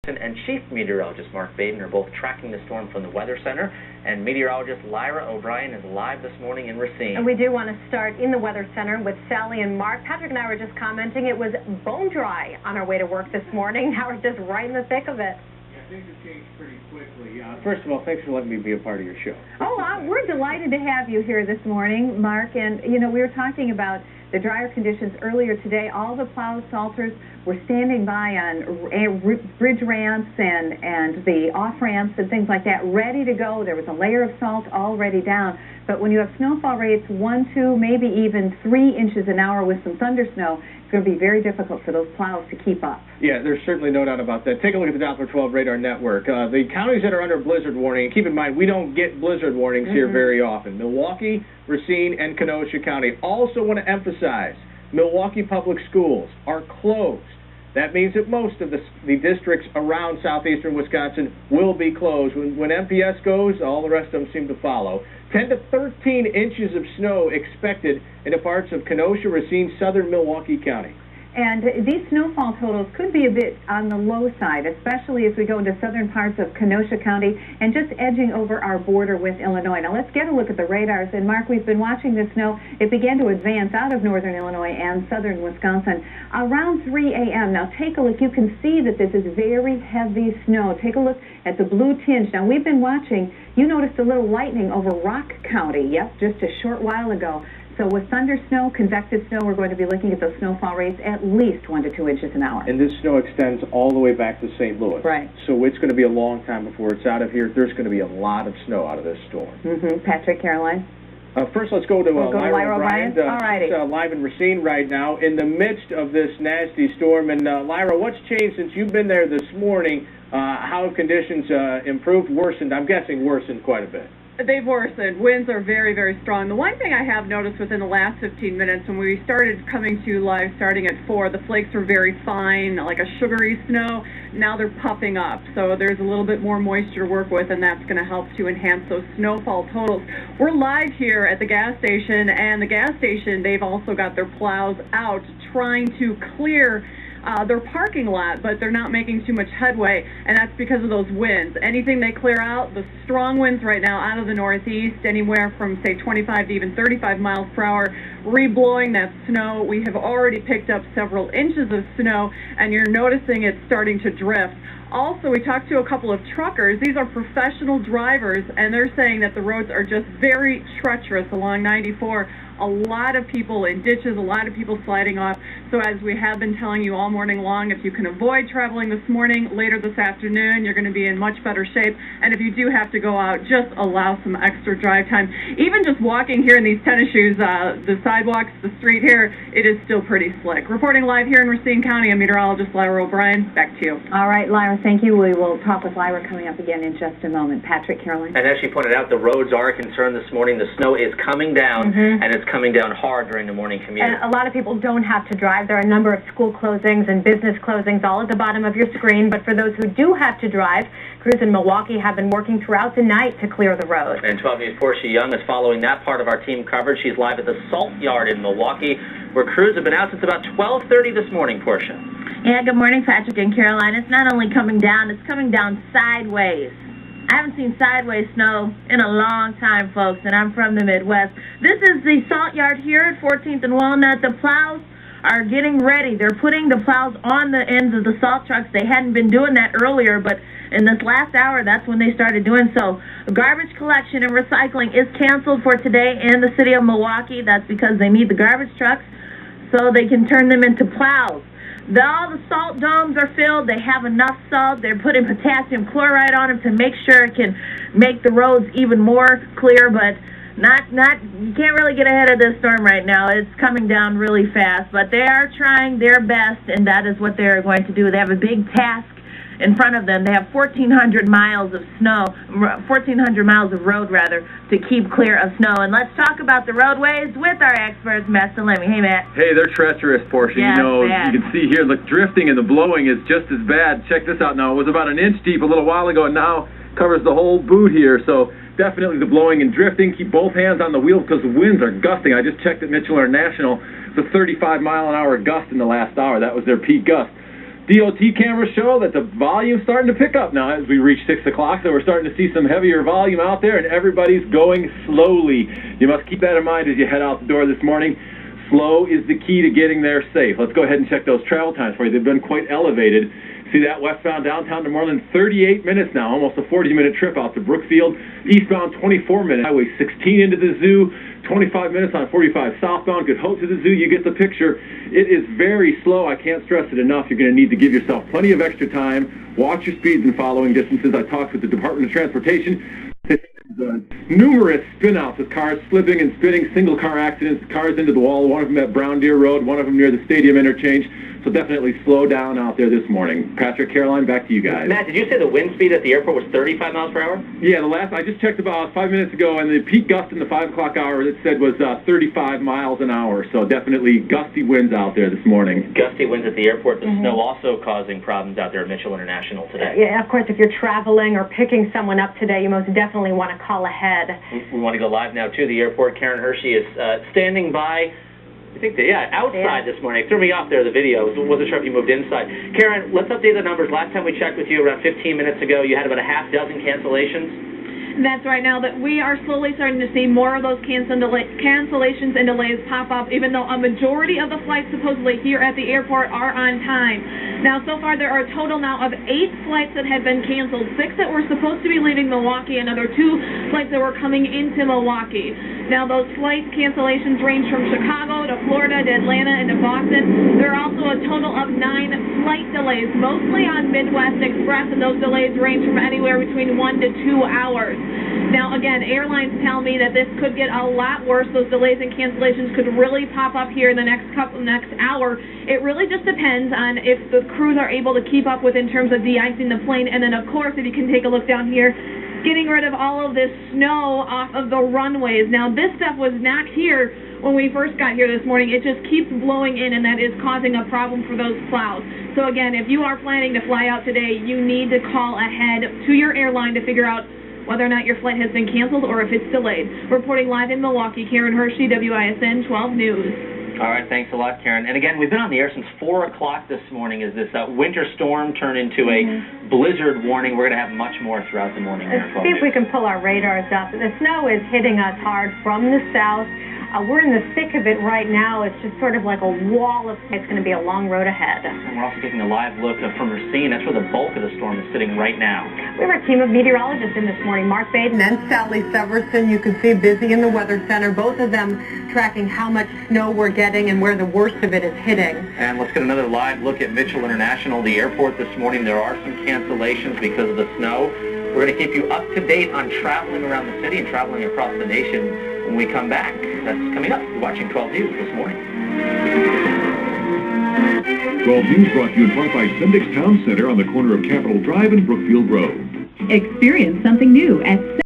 And Chief Meteorologist Mark Baden are both tracking the storm from the Weather Center, and meteorologist Lyra O'Brien is live this morning in Racine. And we do want to start in the Weather Center with Sally and Mark. Patrick and I were just commenting it was bone dry on our way to work this morning. Now we're just right in the thick of it. Yeah, things have changed pretty quickly. First of all, thanks for letting me be a part of your show. Oh, we're delighted to have you here this morning, Mark. And, you know, we were talking about the drier conditions earlier today. All the plow salters were standing by on bridge ramps and the off-ramps and things like that, ready to go. There was a layer of salt already down. But when you have snowfall rates 1, 2, maybe even 3 inches an hour with some thunder snow, it's going to be very difficult for those plows to keep up. Yeah, there's certainly no doubt about that. Take a look at the Doppler 12 radar network. The counties that are under blizzard warning, and keep in mind, we don't get blizzard warnings here very often. Milwaukee, Racine, and Kenosha County. Also want to emphasize, Milwaukee Public Schools are closed. That means that most of the districts around southeastern Wisconsin will be closed. When MPS goes, all the rest of them seem to follow. 10 to 13 inches of snow expected in the parts of Kenosha, Racine, southern Milwaukee County. And these snowfall totals could be a bit on the low side, especially as we go into southern parts of Kenosha County and just edging over our border with Illinois. Now let's get a look at the radars. And Mark, we've been watching the snow. It began to advance out of northern Illinois and southern Wisconsin around 3 a.m. Now take a look. You can see that this is very heavy snow. Take a look at the blue tinge. Now we've been watching. You noticed a little lightning over Rock County, yep, just a short while ago. So with thunder snow, convective snow, we're going to be looking at those snowfall rates at least 1 to 2 inches an hour. And this snow extends all the way back to St. Louis. Right. So it's going to be a long time before it's out of here. There's going to be a lot of snow out of this storm. Patrick, Caroline? First, let's go to Lyra O'Brien. All righty. Live in Racine right now in the midst of this nasty storm. And Lyra, what's changed since you've been there this morning? How have conditions improved, worsened? I'm guessing worsened quite a bit. They've worsened. Winds are very, very strong. The one thing I have noticed within the last 15 minutes, when we started coming to live starting at 4, the flakes were very fine, like a sugary snow. Now they're puffing up, so there's a little bit more moisture to work with, and that's going to help to enhance those snowfall totals. We're live here at the gas station, and the gas station, they've also got their plows out trying to clear their parking lot, but they're not making too much headway, and that's because of those winds. Anything they clear out, the strong winds right now out of the northeast, anywhere from, say, 25 to even 35 miles per hour, reblowing that snow. We have already picked up several inches of snow, and you're noticing it's starting to drift. Also, we talked to a couple of truckers. These are professional drivers, and they're saying that the roads are just very treacherous along 94. A lot of people in ditches, a lot of people sliding off. So as we have been telling you all morning long, if you can avoid traveling this morning, later this afternoon, you're going to be in much better shape. And if you do have to go out, just allow some extra drive time. Even just walking here in these tennis shoes, the sidewalks, the street here, it is still pretty slick. Reporting live here in Racine County, I'm meteorologist Lyra O'Brien. Back to you. All right, Lyra, thank you. We will talk with Lyra coming up again in just a moment. Patrick, Caroline? And as she pointed out, the roads are a concern this morning. The snow is coming down, and it's coming down hard during the morning commute. And a lot of people don't have to drive. There are a number of school closings and business closings all at the bottom of your screen. But for those who do have to drive, crews in Milwaukee have been working throughout the night to clear the road. And 12 News' Portia Young is following that part of our team coverage. She's live at the Salt Yard in Milwaukee, where crews have been out since about 12:30 this morning, Portia. Yeah, good morning, Patrick and Caroline. It's not only coming down, it's coming down sideways. I haven't seen sideways snow in a long time, folks, and I'm from the Midwest. This is the Salt Yard here at 14th and Walnut. The plows are getting ready. They're putting the plows on the ends of the salt trucks. They hadn't been doing that earlier, but in this last hour, that's when they started doing so. Garbage collection and recycling is canceled for today in the city of Milwaukee. That's because they need the garbage trucks so they can turn them into plows. All the salt domes are filled. They have enough salt. They're putting potassium chloride on them to make sure it can make the roads even more clear, but you can't really get ahead of this storm right now. It's coming down really fast, but they are trying their best, and that is what they're going to do. They have a big task in front of them. They have 1,400 miles of snow, 1,400 miles of road, rather, to keep clear of snow. And let's talk about the roadways with our experts, Matt Salemi. Hey, Matt. Hey, they're treacherous, Portia. Yeah, you know, bad. You can see here, the drifting and the blowing is just as bad. Check this out now. It was about an inch deep a little while ago, and now covers the whole boot here. So definitely the blowing and drifting. Keep both hands on the wheel because the winds are gusting. I just checked at Mitchell International. It's a 35-mile-an-hour gust in the last hour. That was their peak gust. DOT cameras show that the volume's starting to pick up now as we reach 6 o'clock, so we're starting to see some heavier volume out there, and everybody's going slowly. You must keep that in mind as you head out the door this morning. Slow is the key to getting there safe. Let's go ahead and check those travel times for you. They've been quite elevated. See that westbound downtown to Moreland, 38 minutes now, almost a 40-minute trip out to Brookfield. Eastbound, 24 minutes. Highway 16 into the zoo, 25 minutes on 45 southbound. Good hope to the zoo. You get the picture. It is very slow. I can't stress it enough. You're going to need to give yourself plenty of extra time. Watch your speeds and following distances. I talked with the Department of Transportation. Numerous spin-outs with cars slipping and spinning, single-car accidents, cars into the wall, one of them at Brown Deer Road, one of them near the stadium interchange. So definitely slow down out there this morning. Patrick, Caroline, back to you guys. Matt, did you say the wind speed at the airport was 35 miles per hour? Yeah, I just checked about 5 minutes ago, and the peak gust in the 5 o'clock hour, it said, was 35 miles an hour. So definitely gusty winds out there this morning. Gusty winds at the airport. The snow also causing problems out there at Mitchell International today. Yeah, of course, if you're traveling or picking someone up today, you most definitely want to call ahead. We want to go live now to the airport. Karen Hershey is standing by. I think outside this morning. It threw me off there, the video. Wasn't sure if you moved inside. Karen, let's update the numbers. Last time we checked with you around 15 minutes ago, you had about a half dozen cancellations. That's right. Now that we are slowly starting to see more of those cancellations and delays pop up, even though a majority of the flights supposedly here at the airport are on time. Now, so far, there are a total now of 8 flights that have been canceled, 6 that were supposed to be leaving Milwaukee, another 2 flights that were coming into Milwaukee. Now, those flight cancellations range from Chicago to Florida to Atlanta and to Boston. There are also a total of 9 flight delays, mostly on Midwest Express, and those delays range from anywhere between 1 to 2 hours. Now, again, airlines tell me that this could get a lot worse. Those delays and cancellations could really pop up here in the next hour. It really just depends on if the crews are able to keep up with in terms of de-icing the plane. And then, of course, if you can take a look down here, getting rid of all of this snow off of the runways. Now, this stuff was not here when we first got here this morning. It just keeps blowing in, and that is causing a problem for those plows. So, again, if you are planning to fly out today, you need to call ahead to your airline to figure out whether or not your flight has been canceled or if it's delayed. Reporting live in Milwaukee, Karen Hershey, WISN 12 News. All right, thanks a lot, Karen. And again, we've been on the air since 4 o'clock this morning. As this winter storm turned into a blizzard warning, we're going to have much more throughout the morning here. Let's see if we can pull our radars up. The snow is hitting us hard from the south. We're in the thick of it right now. It's just sort of like a wall of snow. It's going to be a long road ahead. And we're also taking a live look from Racine. That's where the bulk of the storm is sitting right now. We have our team of meteorologists in this morning. Mark Baden and Sally Severson, you can see busy in the Weather Center. Both of them tracking how much snow we're getting and where the worst of it is hitting. And let's get another live look at Mitchell International, the airport this morning. There are some cancellations because of the snow. We're going to keep you up to date on traveling around the city and traveling across the nation when we come back. That's coming up. You're watching 12 News this morning. 12 News brought to you in part by Sendix Town Center on the corner of Capitol Drive and Brookfield Road. Experience something new at